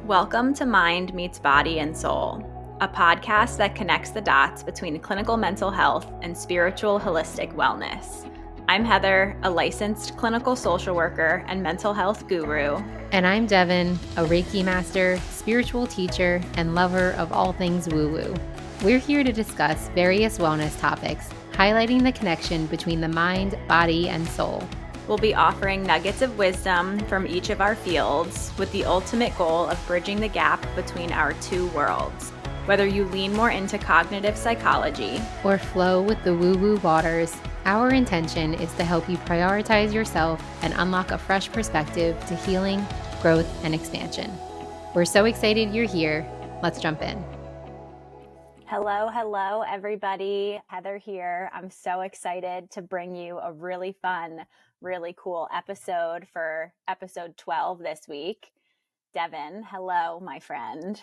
Welcome to Mind Meets Body and Soul, a podcast that connects the dots between clinical mental health and spiritual holistic wellness. I'm Heather, a licensed clinical social worker and mental health guru. And I'm Devon, a Reiki master, spiritual teacher, and lover of all things woo-woo. We're here to discuss various wellness topics, highlighting the connection between the mind, body, and soul. We'll be offering nuggets of wisdom from each of our fields with the ultimate goal of bridging the gap between our two worlds. Whether you lean more into cognitive psychology or flow with the woo-woo waters, our intention is to help you prioritize yourself and unlock a fresh perspective to healing, growth, and expansion. We're so excited you're here. Let's jump in. Hello, everybody. Heather here. I'm so excited to bring you a really fun, really cool episode for episode 12 this week. Devon, hello, my friend.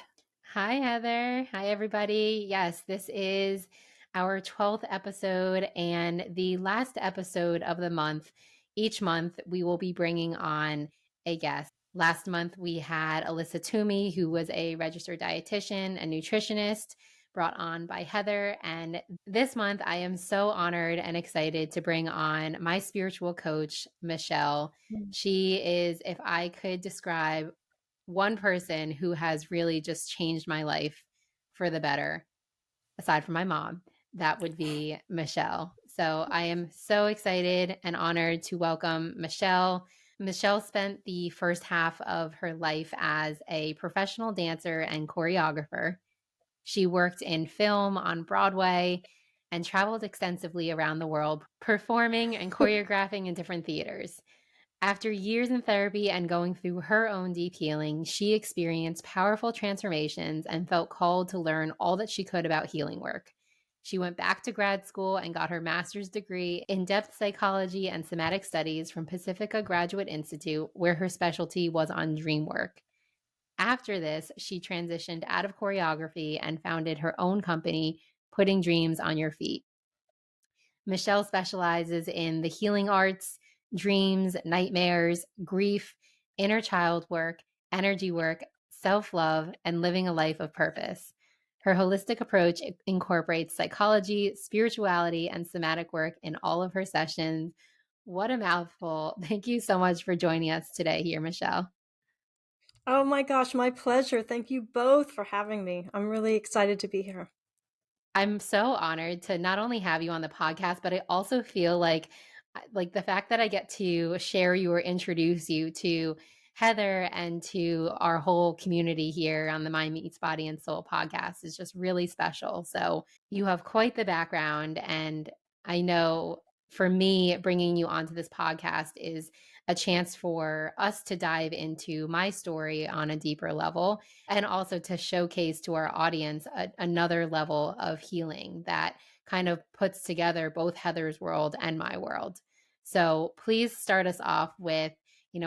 Hi, Heather. Hi, everybody. Yes, this is our 12th episode and the last episode of the month. Each month, we will be bringing on a guest. Last month, we had Alyssa Toomey, who was a registered dietitian and nutritionist, brought on by Heather. And this month, I am so honored and excited to bring on my spiritual coach, Michele. She is, if I could describe one person who has really just changed my life for the better, aside from my mom, that would be Michele. So I am so excited and honored to welcome Michele. Michele spent the first half of her life as a professional dancer and choreographer. She worked in film on Broadway and traveled extensively around the world, performing and choreographing in different theaters. After years in therapy and going through her own deep healing, she experienced powerful transformations and felt called to learn all that she could about healing work. She went back to grad school and got her master's degree in depth psychology and somatic studies from Pacifica Graduate Institute, where her specialty was on dreamwork. After this, she transitioned out of choreography and founded her own company, Putting Dreams on Your Feet. Michele specializes in the healing arts, dreams, nightmares, grief, inner child work, energy work, self-love, and living a life of purpose. Her holistic approach incorporates psychology, spirituality, and somatic work in all of her sessions. What a mouthful. Thank you so much for joining us today here, Michele. Oh my gosh, my pleasure. Thank you both for having me. I'm really excited to be here. I'm so honored to not only have you on the podcast, but I also feel like the fact that I get to share you or introduce you to Heather and to our whole community here on the Mind Meets Body and Soul podcast is just really special. So you have quite the background, and I know for me, bringing you onto this podcast is a chance for us to dive into my story on a deeper level and also to showcase to our audience another level of healing that kind of puts together both Heather's world and my world. So please start us off with,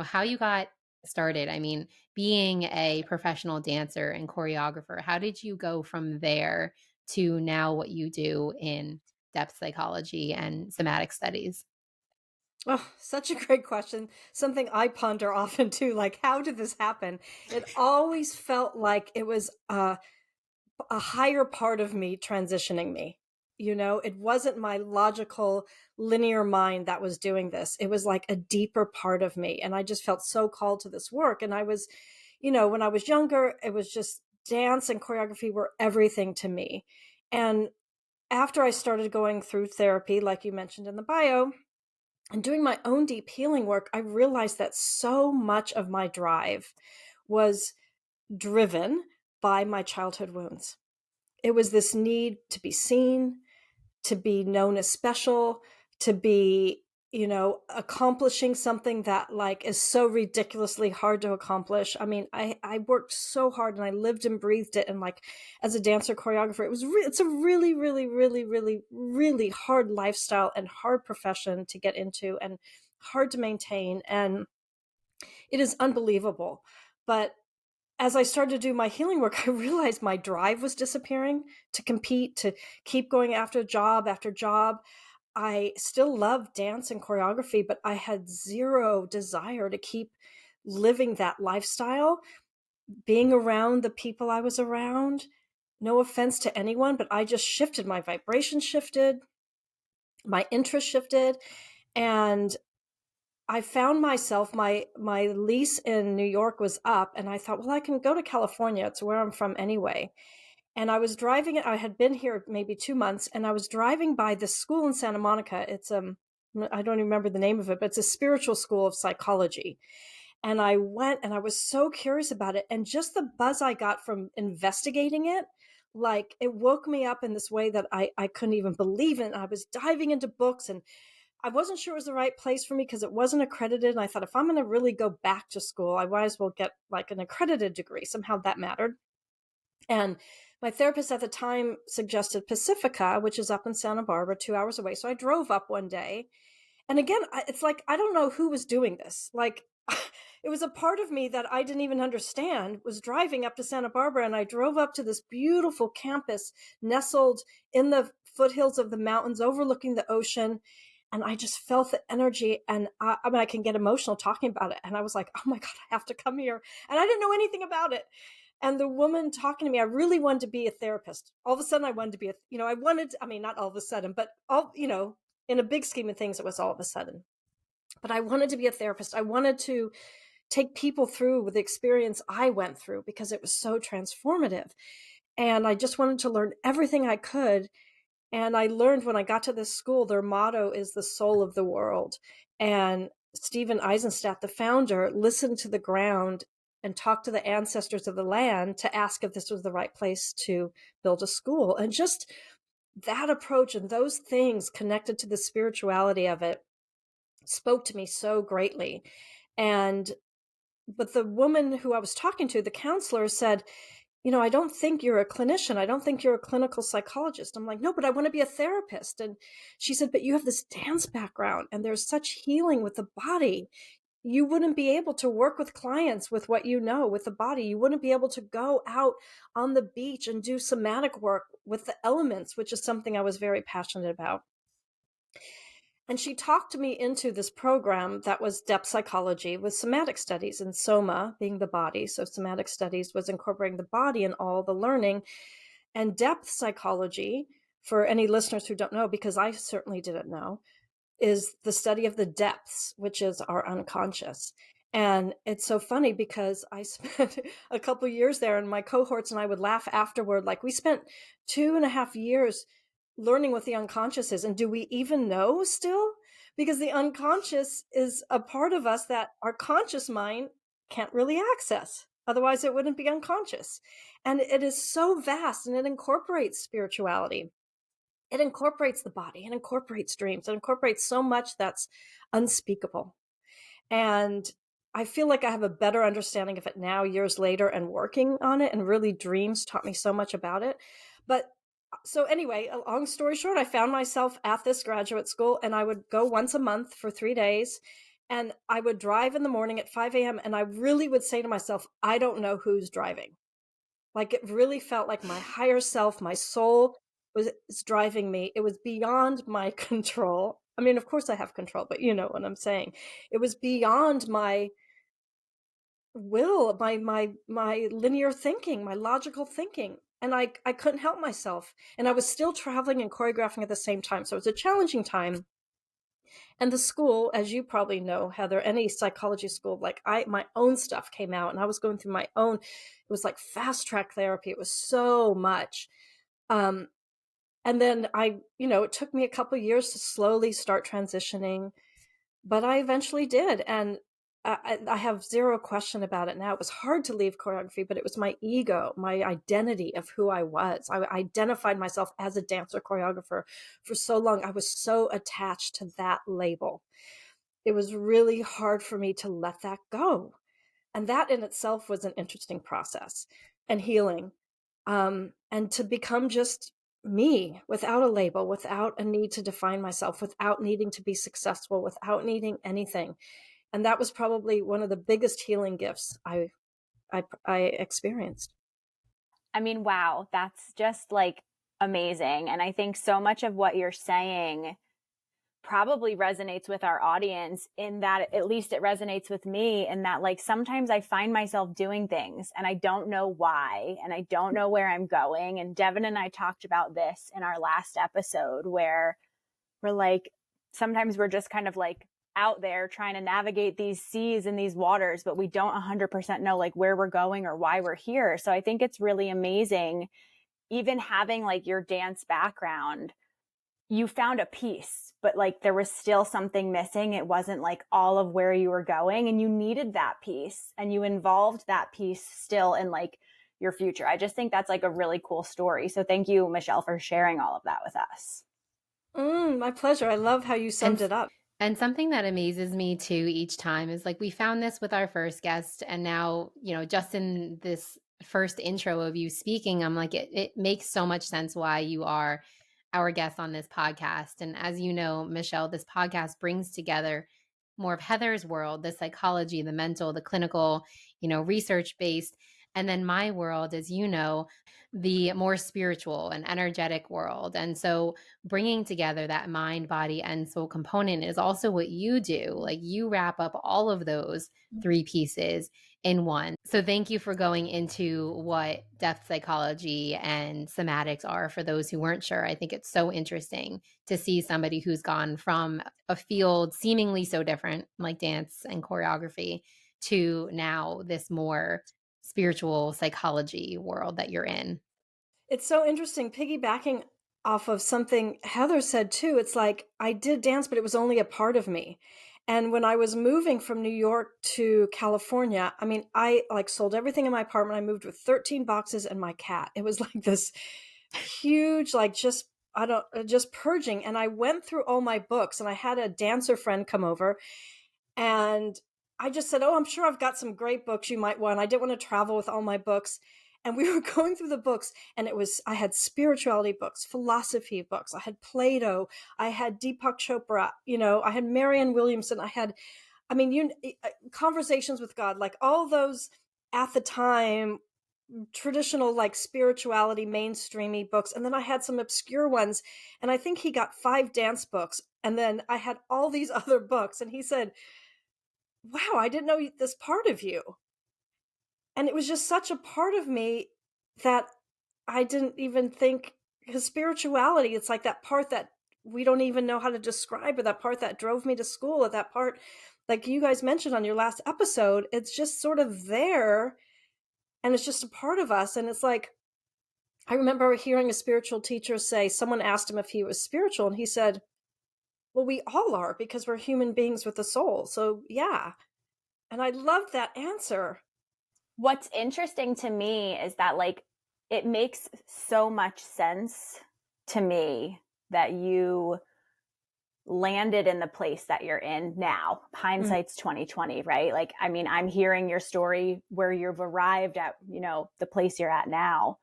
how you got started. I mean, being a professional dancer and choreographer, how did you go from there to now what you do in depth psychology and somatic studies? Oh, such a great question. Something I ponder often too, like how did this happen? It always felt like it was a higher part of me transitioning me. It wasn't my logical linear mind that was doing this. It was like a deeper part of me. And I just felt so called to this work. And I was, when I was younger, it was just dance and choreography were everything to me. And after I started going through therapy, like you mentioned in the bio, and doing my own deep healing work, I realized that so much of my drive was driven by my childhood wounds. It was this need to be seen, to be known as special, to be, accomplishing something that like is so ridiculously hard to accomplish. I mean, I worked so hard and I lived and breathed it. And like as a dancer choreographer, it's a really, really, really, really, really hard lifestyle and hard profession to get into and hard to maintain. And it is unbelievable. But as I started to do my healing work, I realized my drive was disappearing to compete, to keep going after job after job. I still love dance and choreography, but I had zero desire to keep living that lifestyle. being around the people I was around, no offense to anyone, but I just shifted. My vibration shifted, my interest shifted, and I found myself, my lease in New York was up, and I thought, well, I can go to California. It's where I'm from anyway. And I was driving, I had been here maybe 2 months, and I was driving by this school in Santa Monica. It's I don't even remember the name of it, but it's a spiritual school of psychology. And I went and I was so curious about it. And just the buzz I got from investigating it, like it woke me up in this way that I couldn't even believe it. And I was diving into books, and I wasn't sure it was the right place for me because it wasn't accredited. And I thought, if I'm going to really go back to school, I might as well get like an accredited degree. Somehow that mattered. And my therapist at the time suggested Pacifica, which is up in Santa Barbara, 2 hours away. So I drove up one day. And again, it's like, I don't know who was doing this. Like, it was a part of me that I didn't even understand was driving up to Santa Barbara. And I drove up to this beautiful campus nestled in the foothills of the mountains overlooking the ocean. And I just felt the energy. And I mean, I can get emotional talking about it. And I was like, oh my God, I have to come here. And I didn't know anything about it. And the woman talking to me, I really wanted to be a therapist. All of a sudden I wanted to be I mean, not all of a sudden, but in a big scheme of things, it was all of a sudden. But I wanted to be a therapist. I wanted to take people through the experience I went through because it was so transformative. And I just wanted to learn everything I could. And I learned when I got to this school, their motto is the soul of the world. And Stephen Eisenstadt, the founder, listened to the ground and talked to the ancestors of the land to ask if this was the right place to build a school. And just that approach and those things connected to the spirituality of it spoke to me so greatly. But the woman who I was talking to, the counselor, said, I don't think you're a clinician. I don't think you're a clinical psychologist. I'm like, no, but I want to be a therapist. And she said, but you have this dance background and there's such healing with the body. You wouldn't be able to work with clients with what you know with the body. You wouldn't be able to go out on the beach and do somatic work with the elements, which is something I was very passionate about. And she talked me into this program that was depth psychology with somatic studies, and soma being the body. So somatic studies was incorporating the body in all the learning. And depth psychology, for any listeners who don't know, because I certainly didn't know, is the study of the depths, which is our unconscious. And it's so funny because I spent a couple years there, and my cohorts and I would laugh afterward. Like, we spent 2.5 years learning what the unconscious is. And do we even know still? Because the unconscious is a part of us that our conscious mind can't really access. Otherwise, it wouldn't be unconscious. And it is so vast, and it incorporates spirituality. It incorporates the body, it incorporates dreams, it incorporates so much that's unspeakable. And I feel like I have a better understanding of it now, years later, and working on it. And really, dreams taught me so much about it. But so anyway, a long story short, I found myself at this graduate school, and I would go once a month for 3 days. And I would drive in the morning at 5 a.m. And I really would say to myself, I don't know who's driving. Like, it really felt like my higher self, my soul was driving me. It was beyond my control. I mean, of course I have control, but you know what I'm saying. It was beyond my will, my linear thinking, my logical thinking. And I couldn't help myself. And I was still traveling and choreographing at the same time. So it was a challenging time. And the school, as you probably know, Heather, any psychology school, like my own stuff came out, and I was going through my own, it was like fast track therapy. It was so much. And then it took me a couple of years to slowly start transitioning, but I eventually did. And I have zero question about it now. It was hard to leave choreography, but it was my ego, my identity of who I was. I identified myself as a dancer choreographer for so long. I was so attached to that label. It was really hard for me to let that go. And that in itself was an interesting process and healing. And to become just me without a label, without a need to define myself, without needing to be successful, without needing anything. And that was probably one of the biggest healing gifts I experienced. I mean, wow, that's just like amazing. And I think so much of what you're saying probably resonates with our audience, in that at least it resonates with me, in that like sometimes I find myself doing things and I don't know why, and I don't know where I'm going. And Devon and I talked about this in our last episode, where we're like, sometimes we're just kind of like out there trying to navigate these seas and these waters, but we don't 100% know like where we're going or why we're here. So I think it's really amazing, even having like your dance background, you found a piece, but like there was still something missing. It wasn't like all of where you were going, and you needed that piece, and you involved that piece still in like your future. I just think that's like a really cool story. So thank you, Michele, for sharing all of that with us. My pleasure. I love how you summed it up. And something that amazes me too each time is like we found this with our first guest, and now, just in this first intro of you speaking, I'm like, it makes so much sense why you are our guest on this podcast. And as you know, Michele, this podcast brings together more of Heather's world, the psychology, the mental, the clinical, research based. And then my world, as you know, the more spiritual and energetic world. And so bringing together that mind, body, and soul component is also what you do. Like you wrap up all of those three pieces in one. So thank you for going into what depth psychology and somatics are for those who weren't sure. I think it's so interesting to see somebody who's gone from a field seemingly so different, like dance and choreography, to now this more spiritual psychology world that you're in. It's so interesting, piggybacking off of something Heather said too. It's like I did dance, but it was only a part of me. And when I was moving from New York to California, I mean, I like sold everything in my apartment. I moved with 13 boxes and my cat. It was like this huge, like just purging. And I went through all my books, and I had a dancer friend come over, and I just said, "Oh, I'm sure I've got some great books you might want." I didn't want to travel with all my books. And we were going through the books, and I had spirituality books, philosophy books. I had Plato. I had Deepak Chopra. I had Marianne Williamson. Conversations with God, like all those at the time, traditional like spirituality, mainstreamy books. And then I had some obscure ones. And I think he got 5 dance books. And then I had all these other books. And he said, "Wow, I didn't know this part of you." And it was just such a part of me that I didn't even think, because spirituality, it's like that part that we don't even know how to describe, or that part that drove me to school, or that part, like you guys mentioned on your last episode, it's just sort of there, and it's just a part of us. And it's like, I remember hearing a spiritual teacher say, someone asked him if he was spiritual, and he said, "Well, we all are, because we're human beings with a soul. So yeah." And I loved that answer. What's interesting to me is that like it makes so much sense to me that you landed in the place that you're in now. Hindsight's 2020, right? Like, I mean, I'm hearing your story where you've arrived at, the place you're at now.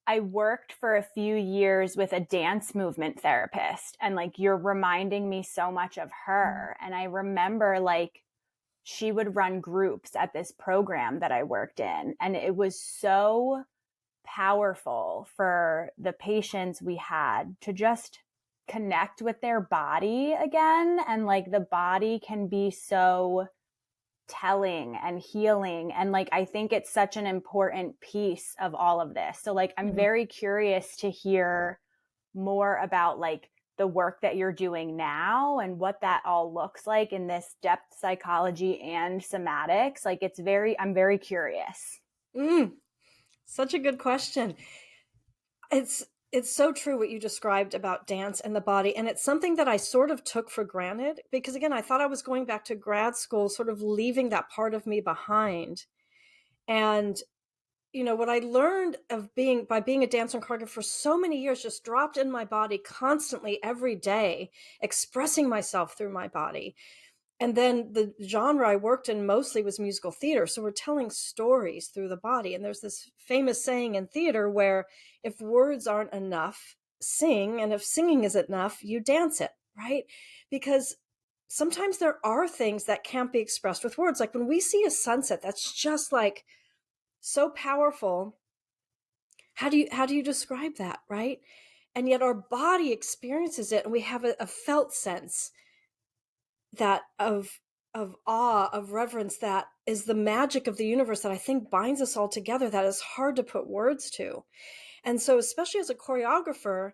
I worked for a few years with a dance movement therapist, and like you're reminding me so much of her. And I remember like she would run groups at this program that I worked in, and it was so powerful for the patients we had to just connect with their body again. And like the body can be so telling and healing, and like I think it's such an important piece of all of this. So like I'm very curious to hear more about like the work that you're doing now and what that all looks like in this depth psychology and somatics. Like I'm very curious. Such a good question. It's so true what you described about dance and the body. And it's something that I sort of took for granted, because again, I thought I was going back to grad school, sort of leaving that part of me behind. And, what I learned by being a dancer and choreographer for so many years, just dropped in my body constantly every day, expressing myself through my body. And then the genre I worked in mostly was musical theater. So we're telling stories through the body. And there's this famous saying in theater where if words aren't enough, sing. And if singing isn't enough, you dance it, right? Because sometimes there are things that can't be expressed with words. Like when we see a sunset, that's just like so powerful. How do you describe that, right? And yet our body experiences it, and we have a felt sense that of awe, of reverence, that is the magic of the universe that I think binds us all together, that is hard to put words to. And so, especially as a choreographer,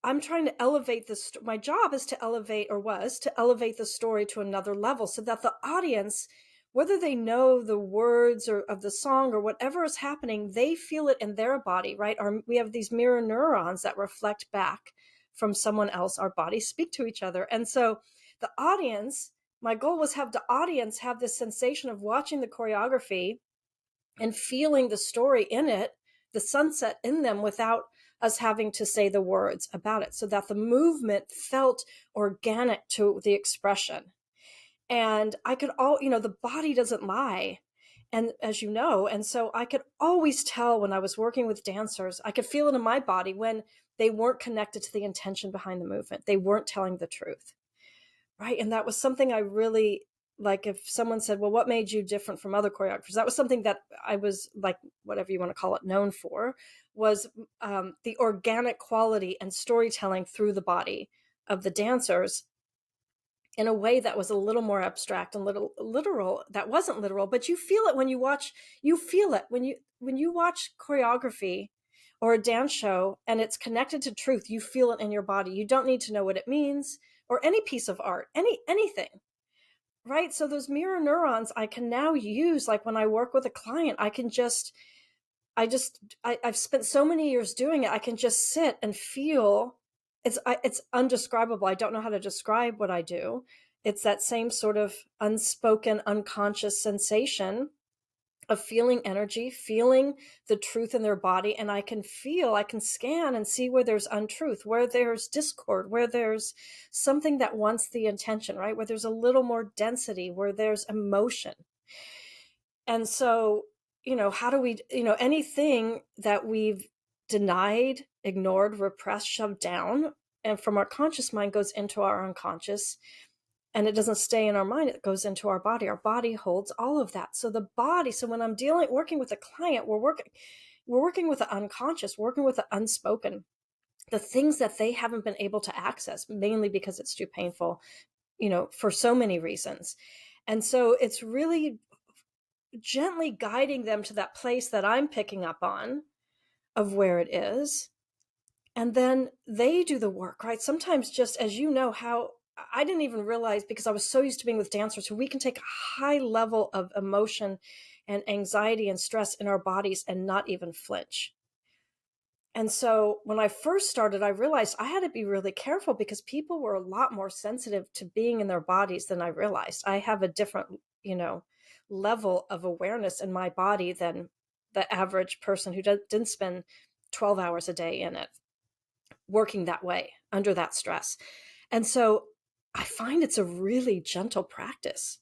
I'm trying to elevate this. My job is to elevate, or was to elevate the story to another level, so that the audience, whether they know the words or of the song or whatever is happening, they feel it in their body, right? We have these mirror neurons that reflect back from someone else. Our bodies speak to each other. And so the audience, my goal was have the audience have this sensation of watching the choreography and feeling the story in it, the sunset in them, without us having to say the words about it, so that the movement felt organic to the expression. And I could the body doesn't lie. And as you know, and so I could always tell when I was working with dancers, I could feel it in my body when they weren't connected to the intention behind the movement. They weren't telling the truth. Right. And that was something I really, like, if someone said, well, what made you different from other choreographers? That was something that I was, like, whatever you want to call it, known for, was the organic quality and storytelling through the body of the dancers in a way that was a little more abstract and little literal. That wasn't literal, but you feel it when you watch. You feel it when you watch choreography or a dance show and it's connected to truth. You feel it in your body. You don't need to know what it means, or any piece of art, anything, right? So those mirror neurons I can now use, like when I work with a client, I've spent so many years doing it. I can just sit and feel. It's undescribable. I don't know how to describe what I do. It's that same sort of unspoken, unconscious sensation of feeling energy, feeling the truth in their body. And I can scan and see where there's untruth, where there's discord, where there's something that wants the attention, right? Where there's a little more density, where there's emotion. And so, how do we, anything that we've denied, ignored, repressed, shoved down, and from our conscious mind goes into our unconscious, and it doesn't stay in our mind, it goes into our body. Our body holds all of that. So when I'm working with a client, we're working with the unconscious, working with the unspoken, the things that they haven't been able to access, mainly because it's too painful, for so many reasons. And so it's really gently guiding them to that place that I'm picking up on, of where it is. And then they do the work, right? Sometimes, just as you know, how I didn't even realize, because I was so used to being with dancers, who we can take a high level of emotion and anxiety and stress in our bodies and not even flinch. And so when I first started, I realized I had to be really careful, because people were a lot more sensitive to being in their bodies than I realized. I have a different, level of awareness in my body than the average person who didn't spend 12 hours a day in it, working that way under that stress. And so I find it's a really gentle practice.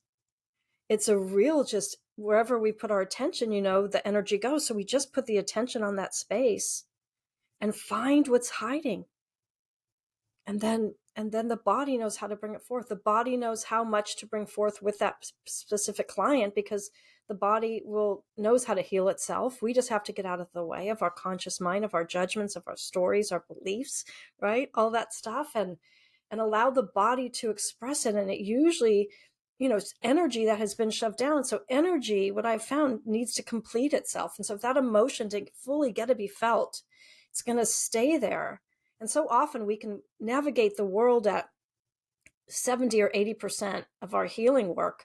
It's a real, just wherever we put our attention, the energy goes. So we just put the attention on that space and find what's hiding. And then the body knows how to bring it forth. The body knows how much to bring forth with that specific client, because the body knows how to heal itself. We just have to get out of the way of our conscious mind, of our judgments, of our stories, our beliefs, right? All that stuff, and allow the body to express it. And it usually, it's energy that has been shoved down. So energy, what I've found, needs to complete itself. And so if that emotion to fully get to be felt, it's going to stay there. And so often we can navigate the world at 70 or 80% of our healing work,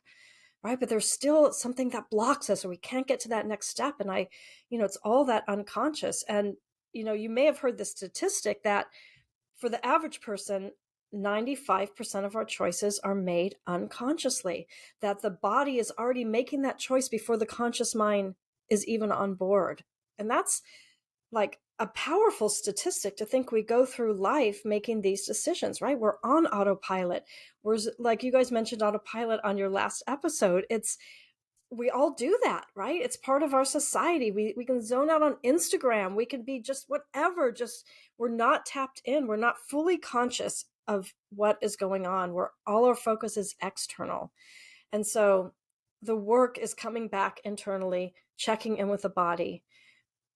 right? But there's still something that blocks us, or we can't get to that next step. And it's all that unconscious. And, you may have heard the statistic that for the average person, 95% of our choices are made unconsciously, that the body is already making that choice before the conscious mind is even on board. And that's like a powerful statistic, to think we go through life making these decisions, right? We're on autopilot. Like you guys mentioned autopilot on your last episode. We all do that, right? It's part of our society. We can zone out on Instagram. We can be just whatever, just we're not tapped in. We're not fully conscious of what is going on. All our focus is external. And so the work is coming back internally, checking in with the body,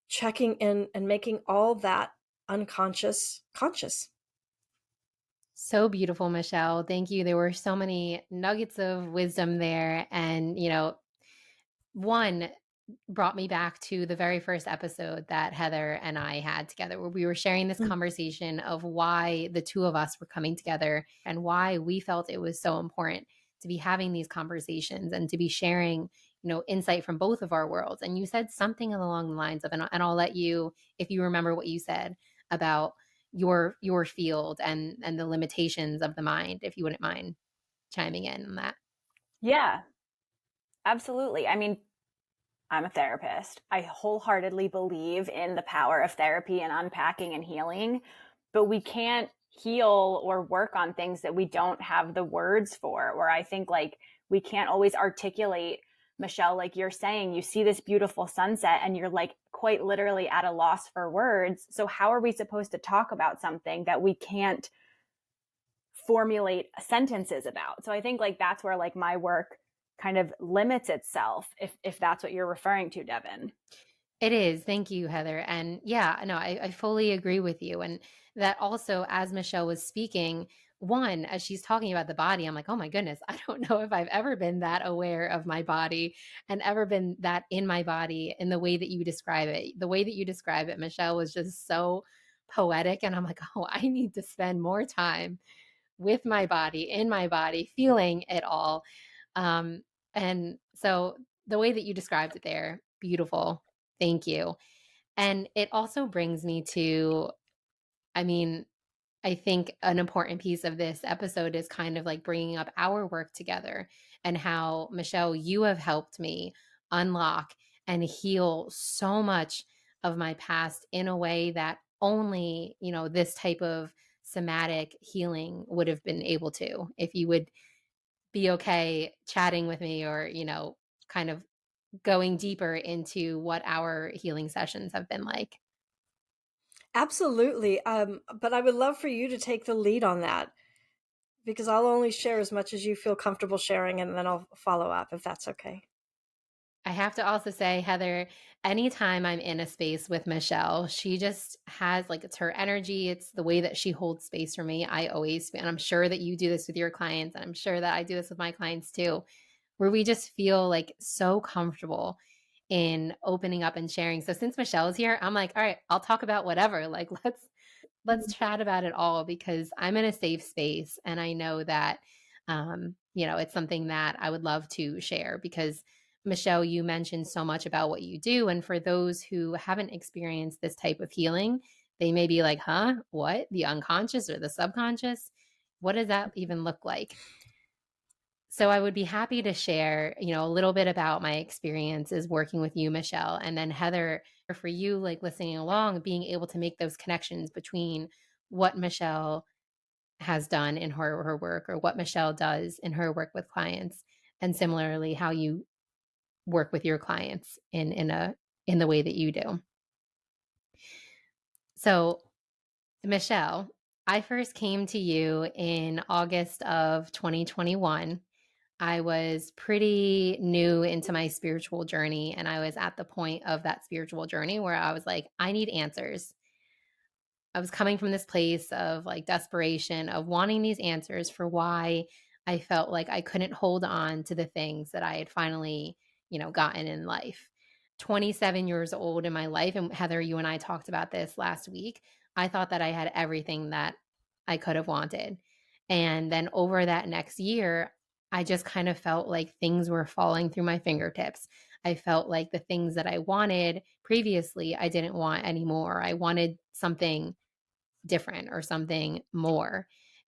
checking in and making all that unconscious conscious. So beautiful, Michele. Thank you. There were so many nuggets of wisdom there. And, one brought me back to the very first episode that Heather and I had together, where we were sharing this conversation of why the two of us were coming together and why we felt it was so important to be having these conversations and to be sharing, insight from both of our worlds. And you said something along the lines of, and I'll let you, if you remember what you said about your field and the limitations of the mind, if you wouldn't mind chiming in on that. Yeah, absolutely. I mean, I'm a therapist. I wholeheartedly believe in the power of therapy and unpacking and healing, but we can't heal or work on things that we don't have the words for. Or I think like we can't always articulate, Michele, like you're saying, you see this beautiful sunset and you're like quite literally at a loss for words. So how are we supposed to talk about something that we can't formulate sentences about? So I think like that's where like my work kind of limits itself, if that's what you're referring to, Devon. It is. Thank you, Heather. And yeah, no, I fully agree with you. And that also, as Michele was speaking, one, as she's talking about the body, I'm like, oh my goodness, I don't know if I've ever been that aware of my body and ever been that in my body in the way that you describe it. The way that you describe it, Michele, was just so poetic. And I'm like, oh, I need to spend more time with my body, in my body, feeling it all. And so the way that you described it there, beautiful. Thank you. And it also brings me to, I mean, I think an important piece of this episode is kind of like bringing up our work together and how, Michele, you have helped me unlock and heal so much of my past in a way that only, this type of somatic healing would have been able to. If you would be okay chatting with me or, kind of going deeper into what our healing sessions have been like. Absolutely. But I would love for you to take the lead on that, because I'll only share as much as you feel comfortable sharing, and then I'll follow up if that's okay. I have to also say, Heather, anytime I'm in a space with Michele, she just has like, it's her energy. It's the way that she holds space for me. I always, and I'm sure that you do this with your clients, and I'm sure that I do this with my clients too, where we just feel like so comfortable in opening up and sharing. So since Michele is here, I'm like, all right, I'll talk about whatever. Like, let's chat about it all, because I'm in a safe space and I know that it's something that I would love to share. Because Michele, you mentioned so much about what you do, and for those who haven't experienced this type of healing, they may be like, huh, what? The unconscious or the subconscious? What does that even look like? So I would be happy to share, a little bit about my experiences working with you, Michele, and then Heather, for you, like listening along, being able to make those connections between what Michele has done in her work, or what Michele does in her work with clients, and similarly how you work with your clients in the way that you do. So, Michele, I first came to you in August of 2021. I was pretty new into my spiritual journey, and I was at the point of that spiritual journey where I was like, I need answers. I was coming from this place of like desperation, of wanting these answers for why I felt like I couldn't hold on to the things that I had finally, gotten in life. 27 years old in my life, and Heather, you and I talked about this last week. I thought that I had everything that I could have wanted. And then over that next year, I just kind of felt like things were falling through my fingertips. I felt like the things that I wanted previously, I didn't want anymore. I wanted something different or something more.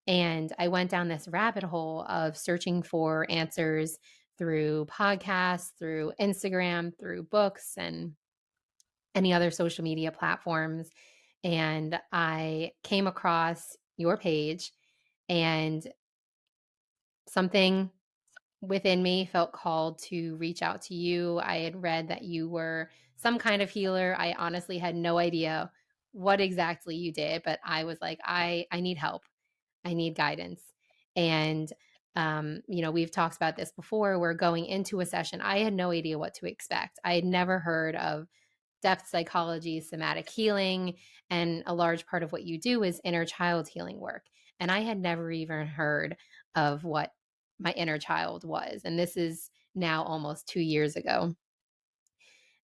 And I went down this rabbit hole of searching for answers through podcasts, through Instagram, through books, and any other social media platforms. And I came across your page, and something within me felt called to reach out to you. I had read that you were some kind of healer. I honestly had no idea what exactly you did, but I was like, I need help. I need guidance. And we've talked about this before. We're going into a session. I had no idea what to expect. I had never heard of depth psychology, somatic healing, and a large part of what you do is inner child healing work. And I had never even heard of what my inner child was. And this is now almost 2 years ago.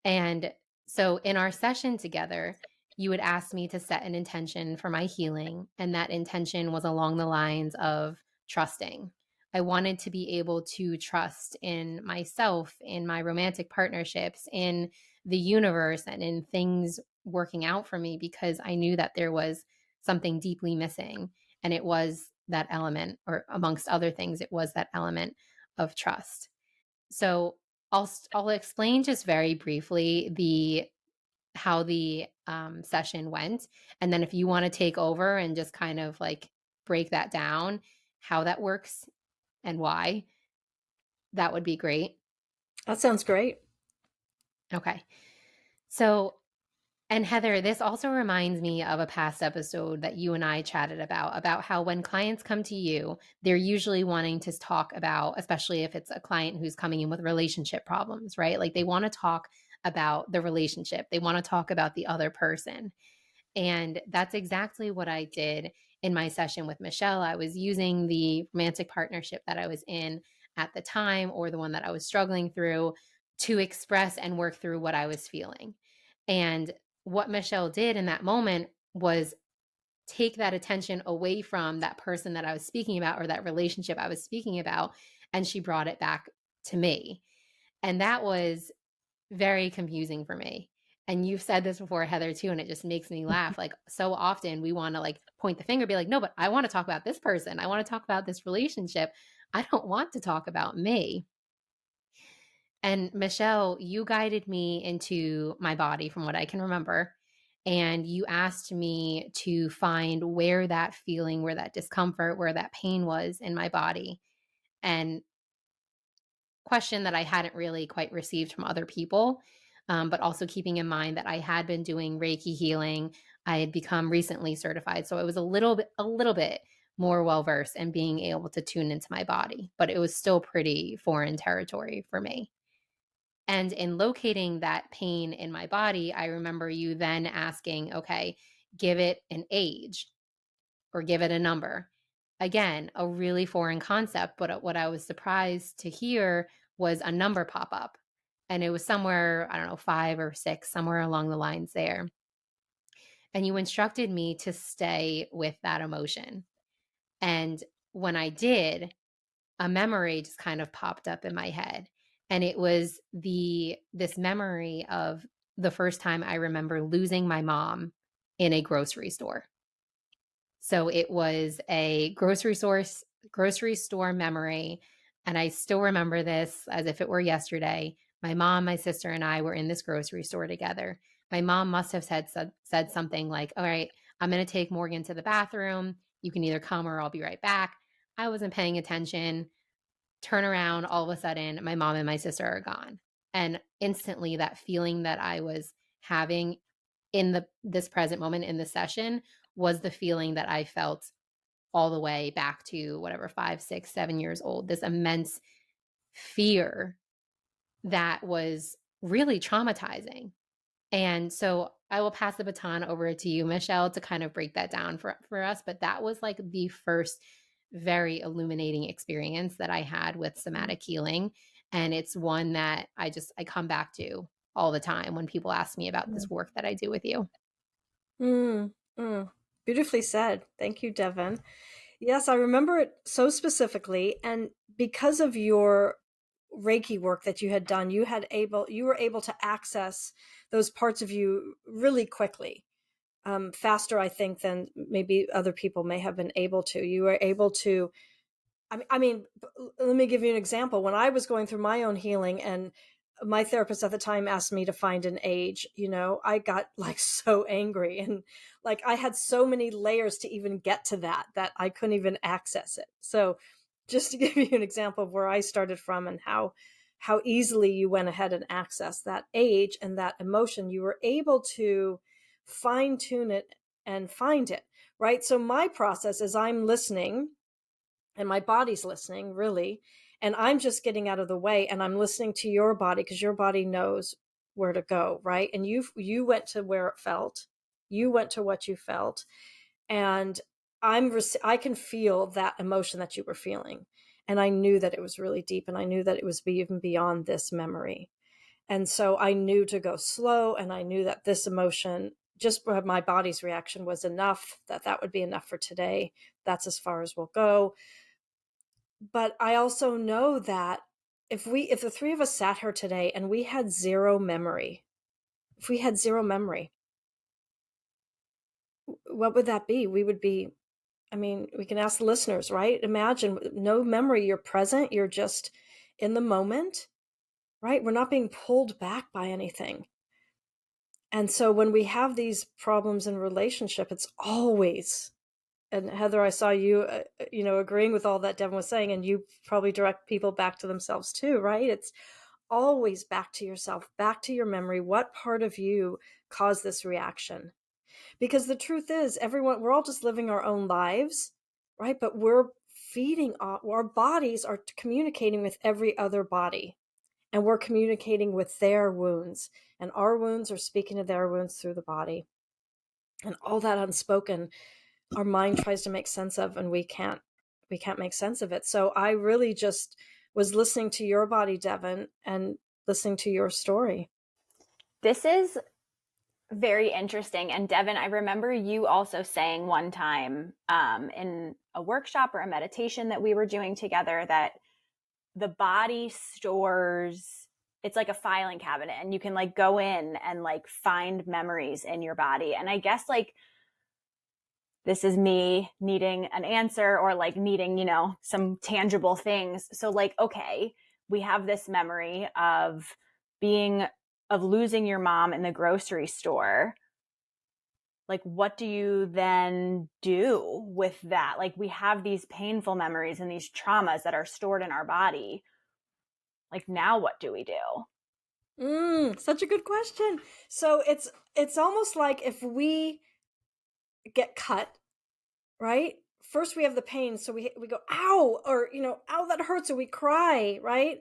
And so in our session together, you would ask me to set an intention for my healing. And that intention was along the lines of trusting. I wanted to be able to trust in myself, in my romantic partnerships, in the universe, and in things working out for me, because I knew that there was something deeply missing. And it was that element, or amongst other things, it was that element of trust. So I'll explain just very briefly how the session went, and then if you want to take over and just kind of like break that down, how that works and why, that would be great. That sounds great. Okay. So, and Heather, this also reminds me of a past episode that you and I chatted about how when clients come to you, they're usually wanting to talk about, especially if it's a client who's coming in with relationship problems, right? Like they want to talk about the relationship. They want to talk about the other person. And that's exactly what I did in my session with Michele. I was using the romantic partnership that I was in at the time, or the one that I was struggling through, to express and work through what I was feeling. And what Michele did in that moment was take that attention away from that person that I was speaking about, or that relationship I was speaking about, and she brought it back to me. And that was very confusing for me. And you've said this before, Heather, too, and it just makes me laugh. Like so often we want to like point the finger, be like, no, but I want to talk about this person. I want to talk about this relationship. I don't want to talk about me. And Michele, you guided me into my body from what I can remember. And you asked me to find where that feeling, where that discomfort, where that pain was in my body. And question that I hadn't really quite received from other people, but also keeping in mind that I had been doing Reiki healing. I had become recently certified. So it was a little bit more well-versed in being able to tune into my body, but it was still pretty foreign territory for me. And in locating that pain in my body, I remember you then asking, okay, give it an age or give it a number. Again, a really foreign concept, but what I was surprised to hear was a number pop up. And it was somewhere, I don't know, 5 or 6, somewhere along the lines there. And you instructed me to stay with that emotion. And when I did, a memory just kind of popped up in my head. And it was this memory of the first time I remember losing my mom in a grocery store. So it was a grocery store memory. And I still remember this as if it were yesterday. My mom, my sister, and I were in this grocery store together. My mom must have said something like, all right, I'm going to take Morgan to the bathroom. You can either come or I'll be right back. I wasn't paying attention. Turn around, all of a sudden, my mom and my sister are gone. And instantly that feeling that I was having in this present moment in the session was the feeling that I felt all the way back to whatever, 5, 6, 7 years old. This immense fear that was really traumatizing. And so I will pass the baton over to you, Michele, to kind of break that down for us. But that was like the first very illuminating experience that I had with somatic healing. And it's one that I come back to all the time when people ask me about this work that I do with you. Mm, mm. Beautifully said. Thank you, Devon. Yes, I remember it so specifically. And because of your Reiki work that you had done, you were able to access those parts of you really quickly, faster, I think, than maybe other people may have been able to. You were able to, I mean, let me give you an example. When I was going through my own healing and my therapist at the time asked me to find an age, I got like so angry, and like I had so many layers to even get to that I couldn't even access it. So just to give you an example of where I started from and how easily you went ahead and accessed that age and that emotion, you were able to fine tune it and find it, right? So my process is I'm listening and my body's listening, really, and I'm just getting out of the way and I'm listening to your body because your body knows where to go, right? And you went to where it felt. You went to what you felt. And I can feel that emotion that you were feeling. And I knew that it was really deep, and I knew that it was even beyond this memory. And so I knew to go slow, and I knew that this emotion, just my body's reaction, was enough, that would be enough for today. That's as far as we'll go. But I also know that if the three of us sat here today and we had zero memory, if we had zero memory, what would that be? We would be, I mean, we can ask the listeners, right? Imagine no memory. You're present. You're just in the moment, right? We're not being pulled back by anything. And so when we have these problems in relationship, it's always, and Heather, I saw you, agreeing with all that Devon was saying, and you probably direct people back to themselves too, right? It's always back to yourself, back to your memory. What part of you caused this reaction? Because the truth is, we're all just living our own lives, right? But we're feeding our bodies are communicating with every other body, and we're communicating with their wounds, and our wounds are speaking to their wounds through the body. And all that unspoken, our mind tries to make sense of, and we can't make sense of it. So I really just was listening to your body, Devon, and listening to your story. This is very interesting. And Devon, I remember you also saying one time in a workshop or a meditation that we were doing together that the body stores, it's like a filing cabinet, and you can like go in and like find memories in your body. And I guess like this is me needing an answer, or like needing, some tangible things. So like, okay, we have this memory of losing your mom in the grocery store. Like, what do you then do with that? Like, we have these painful memories and these traumas that are stored in our body. Like, now what do we do? Such a good question. So it's almost like if we get cut, right? First we have the pain, so we go, ow, or ow, that hurts, or we cry, right?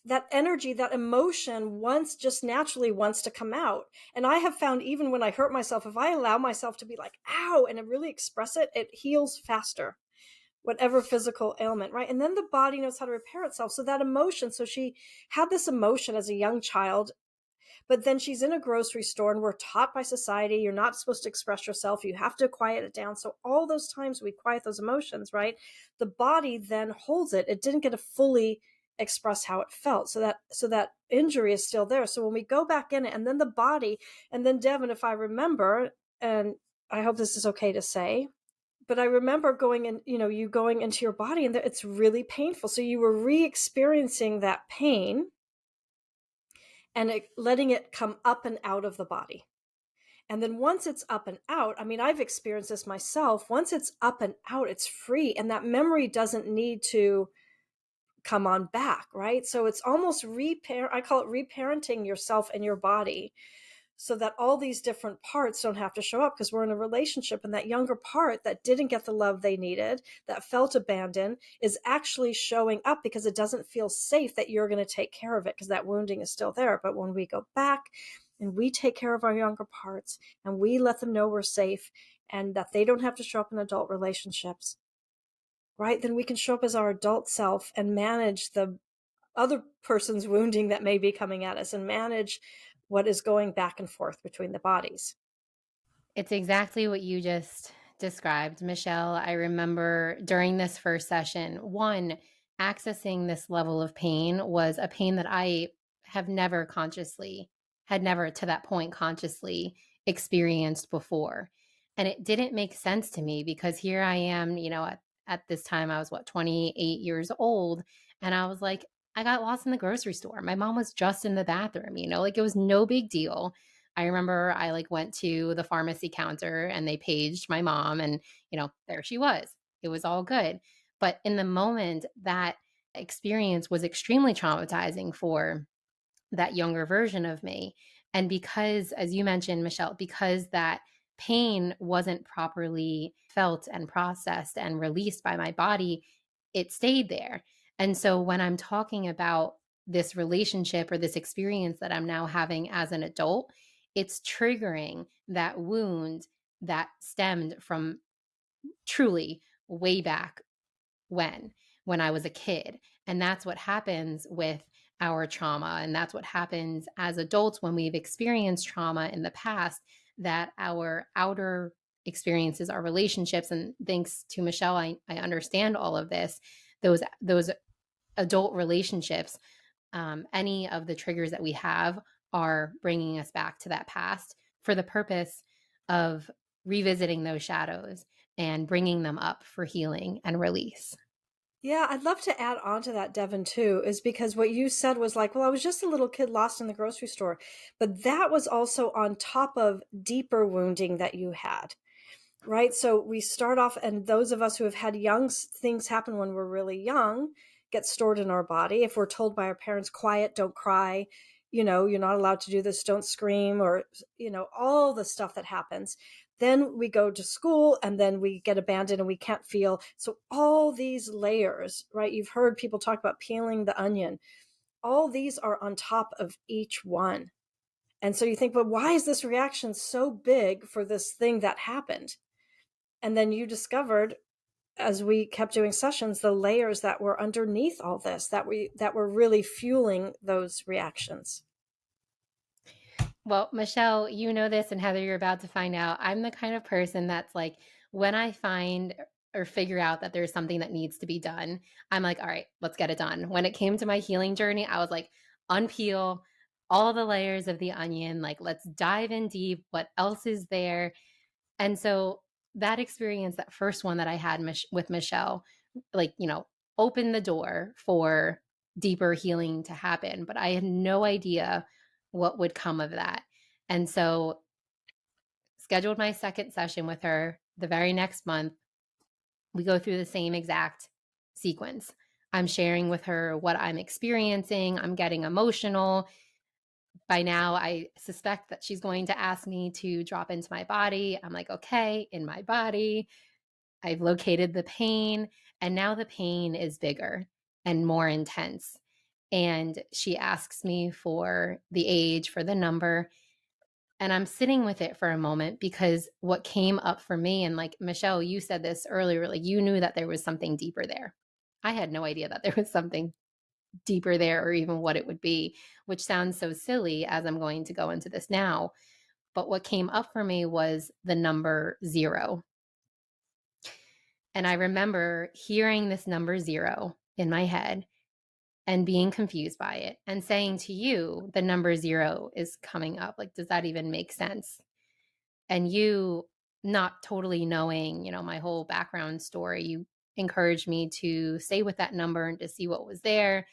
That energy, that emotion just naturally wants to come out. And I have found, even when I hurt myself, if I allow myself to be like, ow, and really express it, it heals faster, whatever physical ailment, right? And then the body knows how to repair itself. So that emotion, so she had this emotion as a young child, but then she's in a grocery store, and we're taught by society, you're not supposed to express yourself. You have to quiet it down. So all those times we quiet those emotions, right? The body then holds it. It didn't get to fully express how it felt. So that injury is still there. So when we go back in it, and then the body, and then Devon, if I remember, and I hope this is okay to say, but I remember going in, you going into your body, and it's really painful. So you were re-experiencing that pain, and letting it come up and out of the body. And then once it's up and out, I mean, I've experienced this myself. Once it's up and out, it's free. And that memory doesn't need to come on back, right? So it's almost I call it reparenting yourself and your body, so that all these different parts don't have to show up, because we're in a relationship, and that younger part that didn't get the love they needed, that felt abandoned, is actually showing up because it doesn't feel safe that you're going to take care of it, because that wounding is still there. But when we go back and we take care of our younger parts, and we let them know we're safe, and that they don't have to show up in adult relationships, right, then we can show up as our adult self and manage the other person's wounding that may be coming at us, and manage what is going back and forth between the bodies. It's exactly what you just described, Michelle. I remember during this first session, accessing this level of pain was a pain that I had never to that point consciously experienced before. And it didn't make sense to me, because here I am, at this time I was 28 years old. And I was like, I got lost in the grocery store. My mom was just in the bathroom, like it was no big deal. I remember I went to the pharmacy counter, and they paged my mom, and, there she was. It was all good. But in the moment, that experience was extremely traumatizing for that younger version of me. And because, as you mentioned, Michelle, because that pain wasn't properly felt and processed and released by my body, it stayed there. And so when I'm talking about this relationship or this experience that I'm now having as an adult, it's triggering that wound that stemmed from truly way back when I was a kid. And that's what happens with our trauma. And that's what happens as adults when we've experienced trauma in the past, that our outer experiences, our relationships, and thanks to Michele, I understand all of this, those adult relationships, any of the triggers that we have are bringing us back to that past for the purpose of revisiting those shadows and bringing them up for healing and release. Yeah, I'd love to add on to that, Devon, too, is because what you said was like, well, I was just a little kid lost in the grocery store. But that was also on top of deeper wounding that you had, right? So we start off, and those of us who have had young things happen when we're really young get stored in our body. If we're told by our parents, quiet, don't cry, you're not allowed to do this, don't scream, or, all the stuff that happens. Then we go to school and then we get abandoned and we can't feel. So all these layers, right? You've heard people talk about peeling the onion. All these are on top of each one. And so you think, but why is this reaction so big for this thing that happened? And then you discovered, as we kept doing sessions, the layers that were underneath all this, that were really fueling those reactions. Well, Michele, you know this, and Heather, you're about to find out. I'm the kind of person that's like, when I find or figure out that there's something that needs to be done, I'm like, all right, let's get it done. When it came to my healing journey, I was like, unpeel all the layers of the onion. Like, let's dive in deep. What else is there? And so that experience, that first one that I had with Michele, like, opened the door for deeper healing to happen. But I had no idea what would come of that. And so scheduled my second session with her the very next month. We go through the same exact sequence. I'm sharing with her what I'm experiencing. I'm getting emotional. By now, I suspect that she's going to ask me to drop into my body. I'm like, okay, in my body. I've located the pain, and now the pain is bigger and more intense. And she asks me for the age, for the number. And I'm sitting with it for a moment, because what came up for me, and like Michele, you said this earlier, like you knew that there was something deeper there. I had no idea that there was something deeper there, or even what it would be, which sounds so silly as I'm going to go into this now. But what came up for me was the number 0. And I remember hearing this number 0 in my head and being confused by it and saying to you, the number 0 is coming up. Like, does that even make sense? And you, not totally knowing, my whole background story, you encouraged me to stay with that number and to see what was there.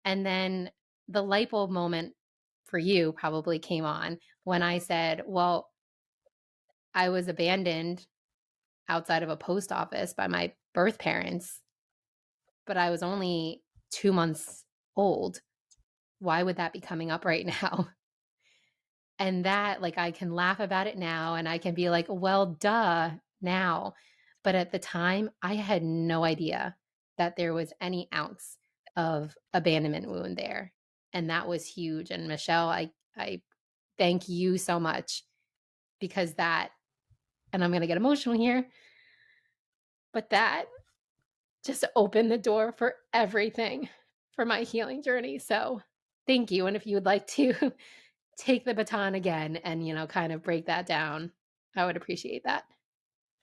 And then the light bulb moment for you probably came on when I said, well, I was abandoned outside of a post office by my birth parents, but I was only 2 months old. Why would that be coming up right now? And that, like, I can laugh about it now and I can be like, well, duh, now. But at the time, I had no idea that there was any ounce of abandonment wound there. And that was huge. And Michele, I thank you so much, because that, and I'm going to get emotional here, but that just opened the door for everything for my healing journey. So thank you. And if you would like to take the baton again and, kind of break that down, I would appreciate that.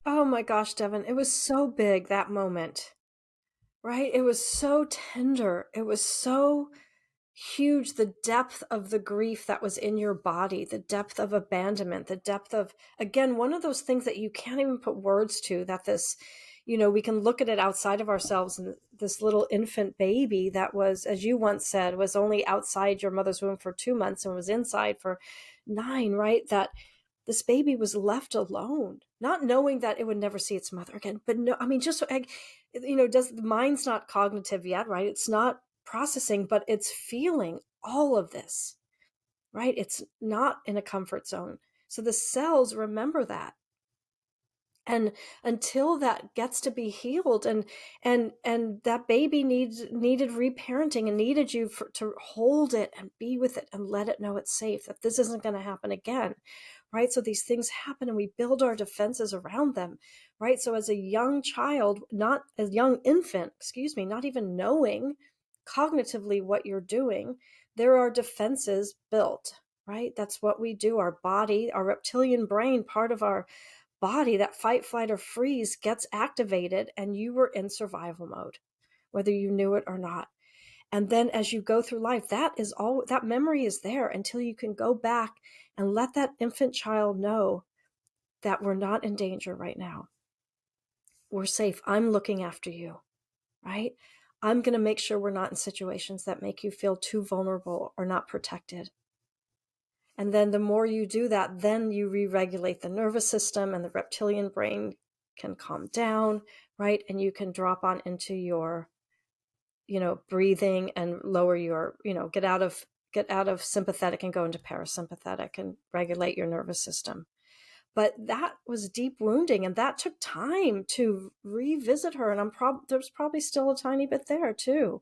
Oh my gosh, Devon, it was so big, that moment, right? It was so tender. It was so huge, the depth of the grief that was in your body, the depth of abandonment, the depth of, again, one of those things that you can't even put words to, that this, we can look at it outside of ourselves, and this little infant baby that was, as you once said, was only outside your mother's womb for 2 months and was inside for 9, right? That this baby was left alone, not knowing that it would never see its mother again. But no, I mean, just, does the mind's not cognitive yet, right? It's not processing, but it's feeling all of this, right? It's not in a comfort zone. So the cells remember that. And until that gets to be healed, and that baby needed reparenting and needed you to hold it and be with it and let it know it's safe, that this isn't going to happen again, right? So these things happen and we build our defenses around them, right? So as a young child, not a young infant, excuse me, not even knowing cognitively what you're doing, there are defenses built, right? That's what we do. Our body, our reptilian brain, part of our body, that fight, flight, or freeze gets activated, and you were in survival mode, whether you knew it or not. And then as you go through life, that memory is there until you can go back and let that infant child know that we're not in danger right now. We're safe. I'm looking after you, right? I'm going to make sure we're not in situations that make you feel too vulnerable or not protected. And then the more you do that, then you re-regulate the nervous system, and the reptilian brain can calm down, right? And you can drop on into your, breathing and lower your, get out of sympathetic and go into parasympathetic and regulate your nervous system. But that was deep wounding, and that took time to revisit her. And there's probably still a tiny bit there too,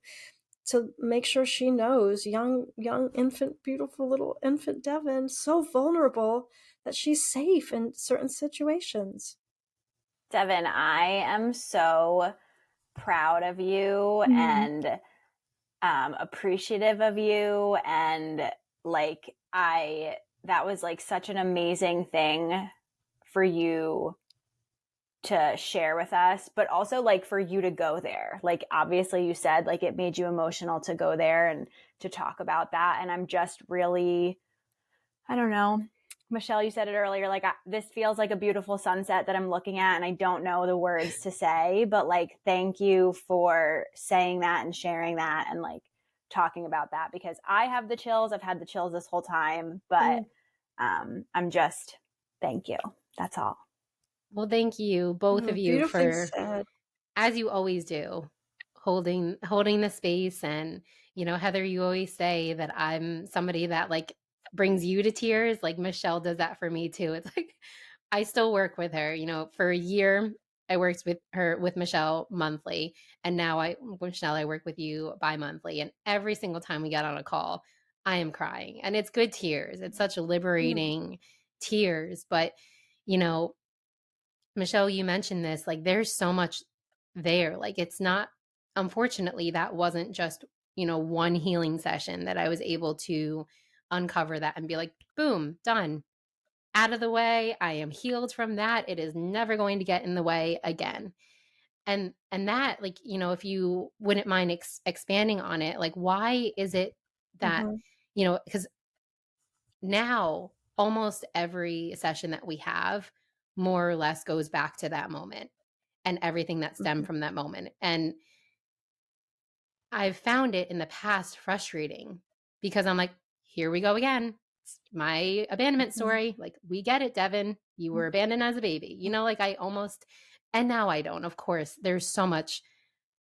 to make sure she knows, young infant, beautiful little infant Devon, so vulnerable, that she's safe in certain situations. Devon, I am so proud of you and appreciative of you. And like, that was like such an amazing thing for you to share with us, but also like for you to go there. Like, obviously you said like it made you emotional to go there and to talk about that. And I'm just really, I don't know, Michelle, you said it earlier, like this feels like a beautiful sunset that I'm looking at, and I don't know the words to say, but like, thank you for saying that and sharing that and like talking about that, because I have the chills. I've had the chills this whole time, but I'm just, thank you. That's all. Well, thank you, both of you, Beautifully for, said. as you always do, holding the space. And Heather, you always say that I'm somebody that like brings you to tears. Like Michelle does that for me too. It's like I still work with her. For a year I worked with Michelle monthly, and now Michelle, I work with you bi-monthly, and every single time we get on a call, I am crying, and it's good tears. It's such a liberating tears. But you know Michelle, you mentioned this, like there's so much there. Like it's not, unfortunately, that wasn't just, one healing session that I was able to uncover that and be like, boom, done, out of the way. I am healed from that. It is never going to get in the way again. And that, like, if you wouldn't mind expanding on it, like why is it that, because now almost every session that we have more or less goes back to that moment and everything that stemmed from that moment. And I've found it in the past frustrating because I'm like, here we go again. It's my abandonment story. Like, we get it, Devon. You were abandoned as a baby. Like I almost, and now I don't. Of course, there's so much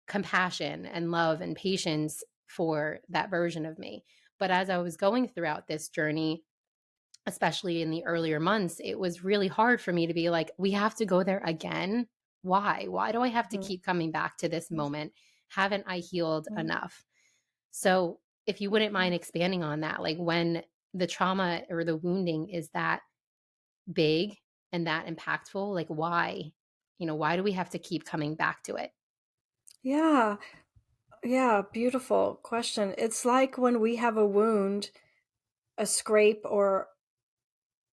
compassion and love and patience for that version of me. But as I was going throughout this journey, especially in the earlier months, it was really hard for me to be like, we have to go there again. Why? Why do I have to keep coming back to this moment? Haven't I healed enough? So, if you wouldn't mind expanding on that, like when the trauma or the wounding is that big and that impactful, like why do we have to keep coming back to it? Yeah. Yeah, beautiful question. It's like when we have a wound, a scrape, or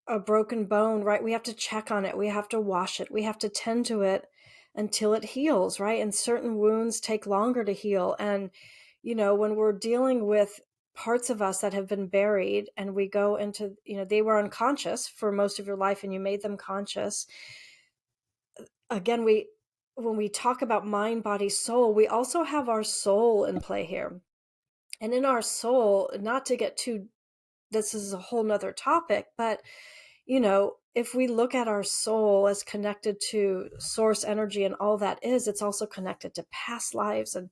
a broken bone, right? We have to check on it. We have to wash it. We have to tend to it until it heals, right? And certain wounds take longer to heal. And, when we're dealing with parts of us that have been buried and we go into, they were unconscious for most of your life and you made them conscious. Again, when we talk about mind, body, soul, we also have our soul in play here. And in our soul, not to get too, this is a whole nother topic, but if we look at our soul as connected to source energy and all that is, it's also connected to past lives. And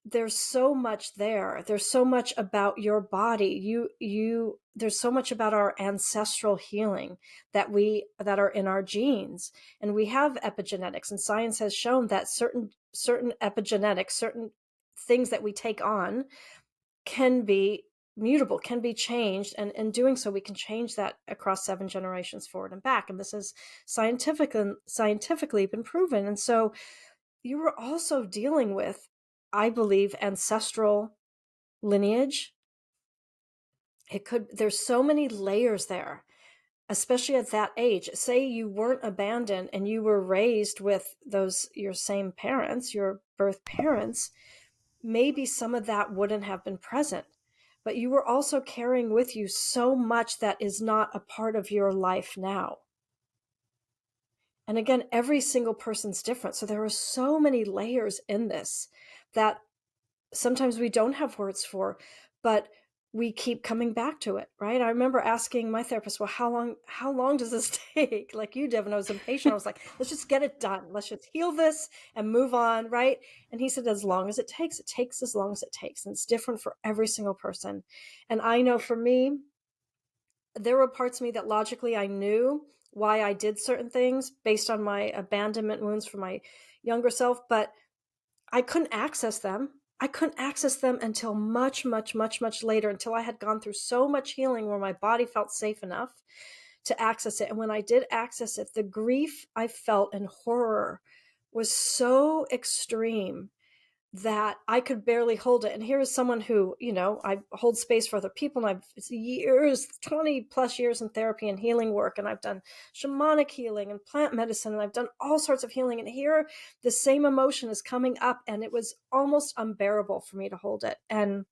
there's so much there. There's so much about your body. There's so much about our ancestral healing that are in our genes. And we have epigenetics, and science has shown that certain epigenetics, certain things that we take on can be mutable, can be changed. And in doing so, we can change that across 7 generations forward and back. And this is scientifically been proven. And so you were also dealing with, I believe, ancestral lineage. There's so many layers there, especially at that age. Say you weren't abandoned and you were raised with your same parents, your birth parents, maybe some of that wouldn't have been present. But you were also carrying with you so much that is not a part of your life now. And again, every single person's different. So there are so many layers in this that sometimes we don't have words for, but we keep coming back to it, right? I remember asking my therapist, well, how long does this take? Like you, Devon, I was impatient. I was like, let's just get it done. Let's just heal this and move on, right? And he said, as long as it takes as long as it takes. And it's different for every single person. And I know for me, there were parts of me that logically I knew why I did certain things based on my abandonment wounds from my younger self, but I couldn't access them. I couldn't access them until much, much, much, much later, until I had gone through so much healing where my body felt safe enough to access it. And when I did access it, the grief I felt and horror was so extreme that I could barely hold it. And here is someone who, I hold space for other people, and it's years, 20 plus years in therapy and healing work. And I've done shamanic healing and plant medicine, and I've done all sorts of healing. And here the same emotion is coming up, and it was almost unbearable for me to hold it. And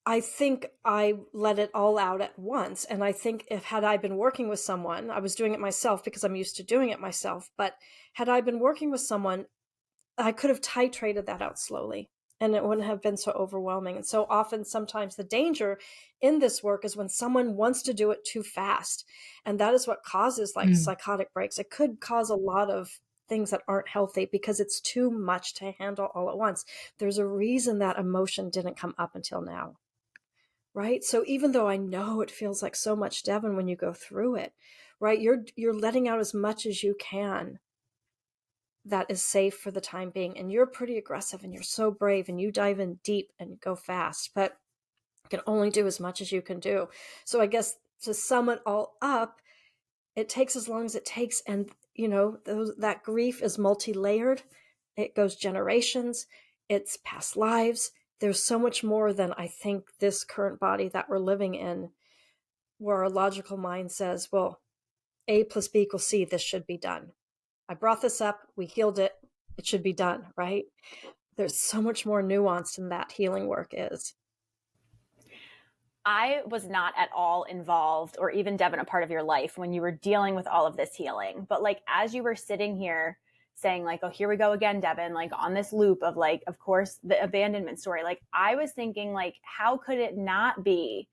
I think I let it all out at once. And I think had I been working with someone, I was doing it myself because I'm used to doing it myself. But had I been working with someone, I could have titrated that out slowly, and it wouldn't have been so overwhelming. And so often, sometimes the danger in this work is when someone wants to do it too fast. And that is what causes psychotic breaks. It could cause a lot of things that aren't healthy because it's too much to handle all at once. There's a reason that emotion didn't come up until now. Right? So even though I know it feels like so much, Devon, when you go through it, right? You're letting out as much as you can that is safe for the time being. And you're pretty aggressive, and you're so brave, and you dive in deep and go fast, but you can only do as much as you can do. So I guess to sum it all up, it takes as long as it takes. And, that grief is multi-layered. It goes generations. It's past lives. There's so much more than I think this current body that we're living in, where our logical mind says, well, A plus B equals C, this should be done. I brought this up, we healed it, it should be done, right? There's so much more nuanced in that healing work is. I was not at all involved, or even, Devon, a part of your life when you were dealing with all of this healing. But as you were sitting here saying oh, here we go again, Devon, on this loop of of course, the abandonment story, I was thinking how could it not be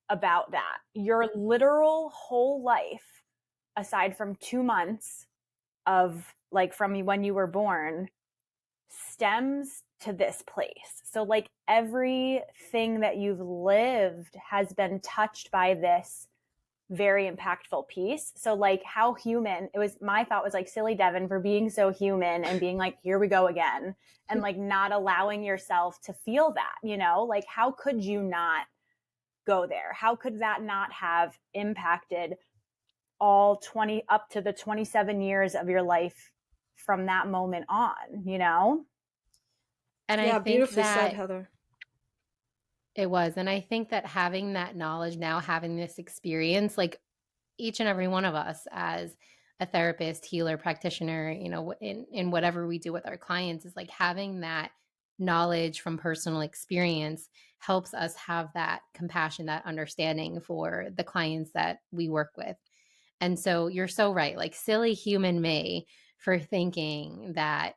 about that? Your literal whole life, aside from 2 months of from when you were born, stems to this place. So everything that you've lived has been touched by this very impactful piece. So how human it was. My thought was silly Devon for being so human and being here we go again, and not allowing yourself to feel that, how could you not go there? How could that not have impacted all 20 up to the 27 years of your life from that moment on, And yeah, I think beautifully that said, Heather. It was. And I think that having that knowledge now, having this experience, each and every one of us as a therapist, healer, practitioner, in whatever we do with our clients, is having that knowledge from personal experience helps us have that compassion, that understanding for the clients that we work with. And so you're so right, silly human me for thinking that,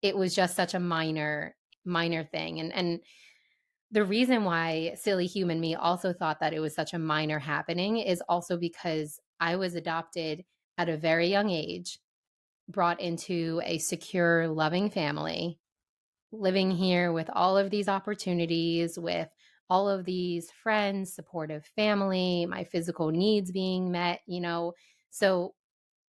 it was just such a minor thing. And the reason why silly human me also thought that it was such a minor happening is also because I was adopted at a very young age, brought into a secure, loving family, living here with all of these opportunities, with all of these friends, supportive family, my physical needs being met, So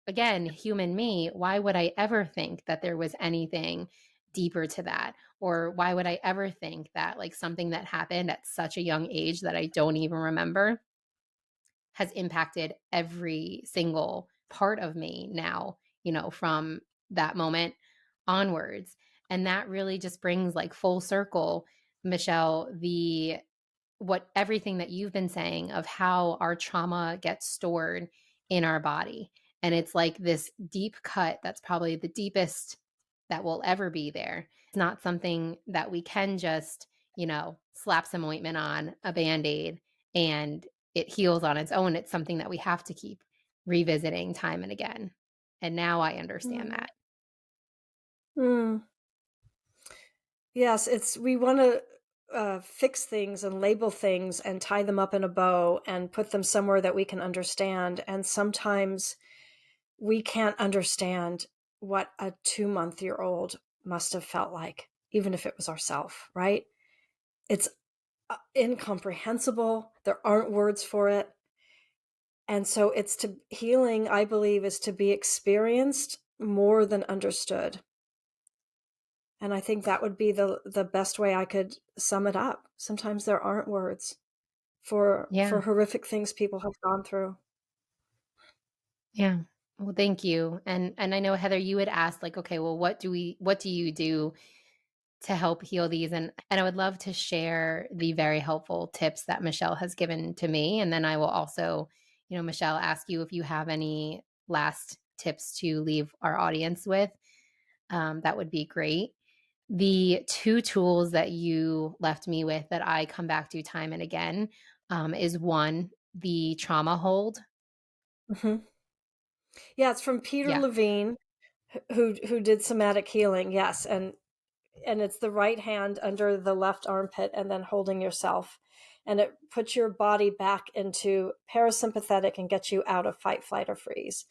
again, human me, why would I ever think that there was anything deeper to that? Or why would I ever think that like something that happened at such a young age that I don't even remember has impacted every single part of me now, from that moment onwards. And that really just brings like full circle, Michelle, everything that you've been saying of how our trauma gets stored in our body. And it's like this deep cut that's probably the deepest that will ever be there. It's not something that we can just, slap some ointment on, a band-aid, and it heals on its own. It's something that we have to keep revisiting time and again. And now I understand Mm. that. Mm. Yes, we want to fix things and label things and tie them up in a bow and put them somewhere that we can understand. And sometimes we can't understand what a 2-month-year-old must have felt like, even if it was ourself, right? It's incomprehensible. There aren't words for it. And so healing, I believe, is to be experienced more than understood. And I think that would be the best way I could sum it up. Sometimes there aren't words for Yeah. horrific things people have gone through. Yeah. Well, thank you. And I know, Heather, you had asked like, okay, well, what do you do to help heal these? And I would love to share the very helpful tips that Michelle has given to me. And then I will also, Michelle, ask you if you have any last tips to leave our audience with. That would be great. The two tools that you left me with that I come back to time and again is one, the trauma hold. Hmm. Yeah, it's from Peter Yeah. Levine, who did somatic healing. Yes, and it's the right hand under the left armpit and then holding yourself, and it puts your body back into parasympathetic and gets you out of fight, flight, or freeze.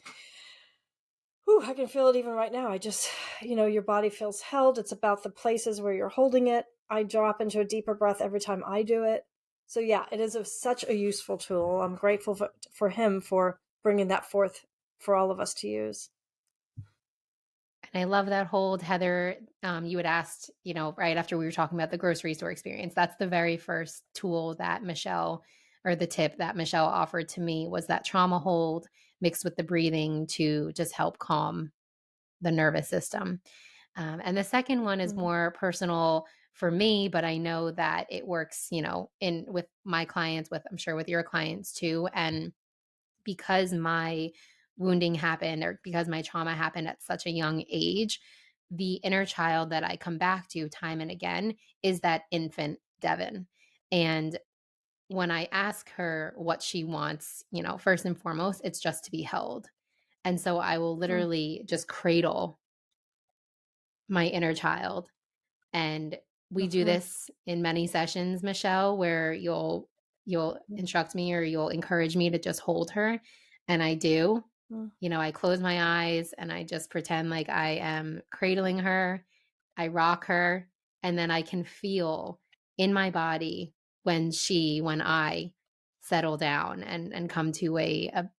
Whew, I can feel it even right now. I just, your body feels held. It's about the places where you're holding it. I drop into a deeper breath every time I do it. So yeah, it is such a useful tool. I'm grateful for him for bringing that forth for all of us to use. And I love that hold, Heather. You had asked, right after we were talking about the grocery store experience. That's the very first tool that the tip that Michelle offered to me was that trauma hold mixed with the breathing to just help calm the nervous system. And the second one is Mm. more personal for me, but I know that it works, in with my clients, I'm sure with your clients too. And because my wounding happened or because my trauma happened at such a young age, the inner child that I come back to time and again is that infant Devon. And when I ask her what she wants, first and foremost, it's just to be held. And so I will Mm. literally just cradle my inner child. And we do Mhm. this in many sessions, Michelle, where you'll instruct me or you'll encourage me to just hold her. And I do. Mm. I close my eyes and I just pretend like I am cradling her. I rock her, and then I can feel in my body when I settle down and come to a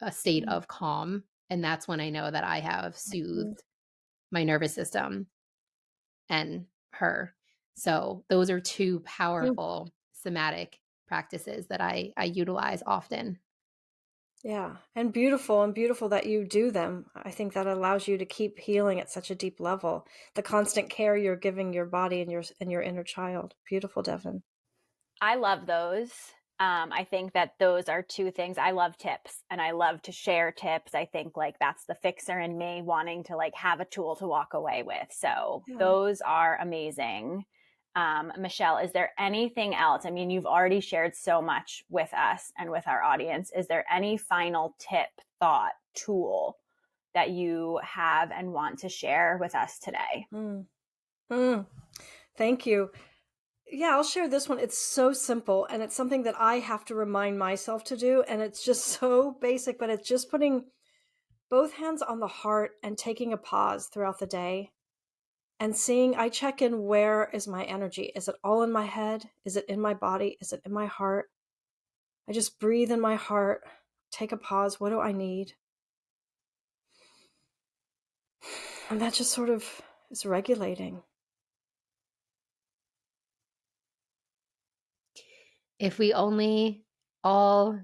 state Mm. of calm. And that's when I know that I have Mm. soothed my nervous system and her. So those are two Mm. powerful somatic practices that I utilize often. Yeah, and beautiful that you do them. I think that allows you to keep healing at such a deep level. The constant care you're giving your body and your inner child. Beautiful, Devon. I love those. I think that those are two things. I love tips and I love to share tips. I think like that's the fixer in me wanting to like have a tool to walk away with. So Yeah. those are amazing. Michelle, is there anything else? I mean, you've already shared so much with us and with our audience. Is there any final tip, thought, tool that you have and want to share with us today? Mm. Mm. Thank you. Yeah, I'll share this one. It's so simple and it's something that I have to remind myself to do. And it's just so basic, but it's just putting both hands on the heart and taking a pause throughout the day and seeing, I check in, where is my energy? Is it all in my head? Is it in my body? Is it in my heart? I just breathe in my heart, take a pause. What do I need? And that just sort of is regulating. If we only all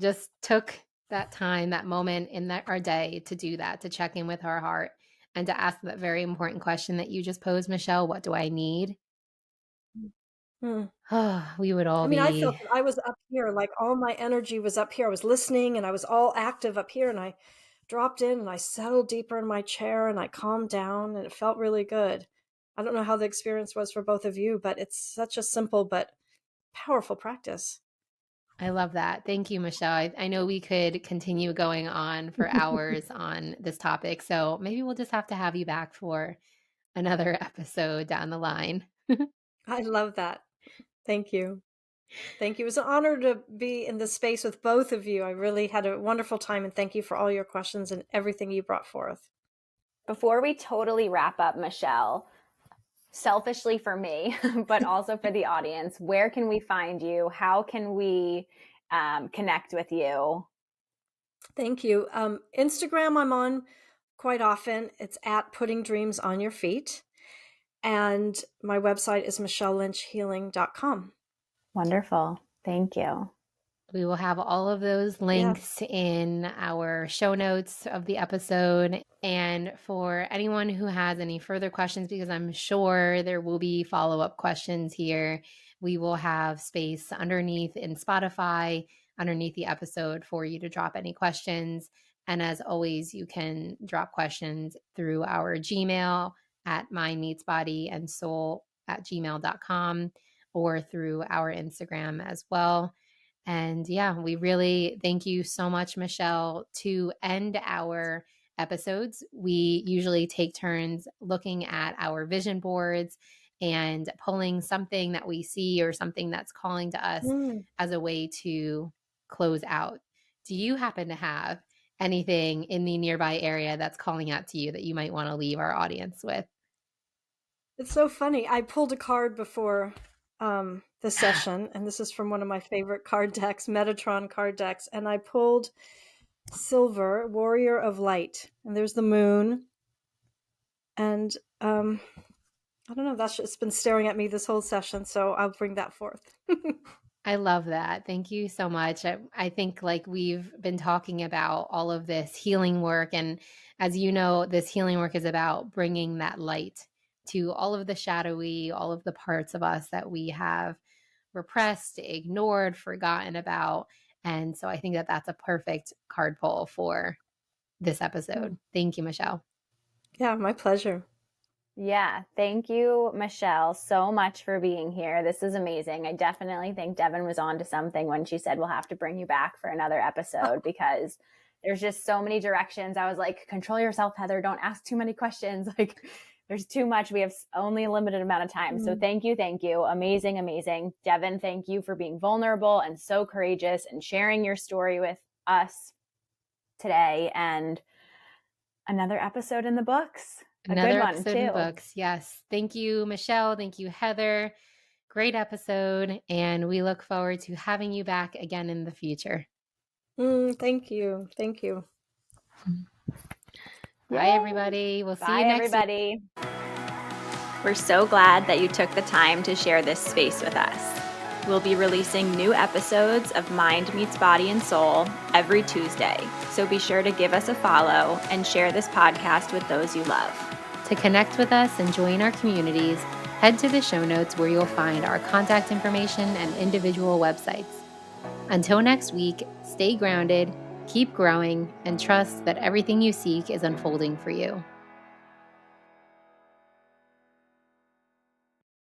just took that time, that moment in our day to do that, to check in with our heart and to ask that very important question that you just posed, Michele, what do I need? Hmm. We would all I mean, I felt be. that I was up here, like all my energy was up here. I was listening and I was all active up here, and I dropped in and I settled deeper in my chair and I calmed down, and it felt really good. I don't know how the experience was for both of you, but it's such a simple but powerful practice. I love that. Thank you, Michele. I know we could continue going on for hours on this topic. So maybe we'll just have to have you back for another episode down the line. I love that. Thank you. Thank you. It was an honor to be in this space with both of you. I really had a wonderful time, and thank you for all your questions and everything you brought forth. Before we totally wrap up, Michele, selfishly for me, but also for the audience, where can we find you? How can we connect with you? Thank you. Instagram, I'm on quite often. It's at Putting Dreams on Your Feet. And my website is michelelynchhealing.com. Wonderful. Thank you. We will have all of those links in our show notes of the episode. And for anyone who has any further questions, because I'm sure there will be follow-up questions here, we will have space underneath in Spotify, underneath the episode, for you to drop any questions. And as always, you can drop questions through our Gmail at mindmeetsbodyandsoul@gmail.com, or through our Instagram as well. And yeah, we really thank you so much, Michele. To end our episodes, we usually take turns looking at our vision boards and pulling something that we see or something that's calling to us as a way to close out. Do you happen to have anything in the nearby area that's calling out to you that you might want to leave our audience with? It's so funny. I pulled a card before the session, and this is from one of my favorite card decks, Metatron card decks, and I pulled Silver, Warrior of Light, and there's the moon, and I don't know, it's been staring at me this whole session, so I'll bring that forth. I love that. Thank you so much. I think, like, we've been talking about all of this healing work. And as you know, this healing work is about bringing that light to all of the shadowy, all of the parts of us that we have repressed, ignored, forgotten about. And so I think that that's a perfect card pull for this episode. Thank you, Michele. Yeah, my pleasure. Yeah. Thank you, Michele, so much for being here. This is amazing. I definitely think Devon was on to something when she said we'll have to bring you back for another episode, because there's just so many directions. I was like, control yourself, Heather. Don't ask too many questions. Like, there's too much. We have only a limited amount of time. So thank you. Thank you. Amazing, amazing. Devon, thank you for being vulnerable and so courageous and sharing your story with us today. And another episode in the books. Another good one, episode in too. books. Yes. Thank you, Michele. Thank you, Heather. Great episode. And we look forward to having you back again in the future. Thank you. Thank you. Bye, everybody. We'll see you next week. We're so glad that you took the time to share this space with us. We'll be releasing new episodes of Mind Meets Body and Soul every Tuesday, so be sure to give us a follow and share this podcast with those you love. To connect with us and join our communities, head to the show notes where you'll find our contact information and individual websites. Until next week, stay grounded, keep growing, and trust that everything you seek is unfolding for you.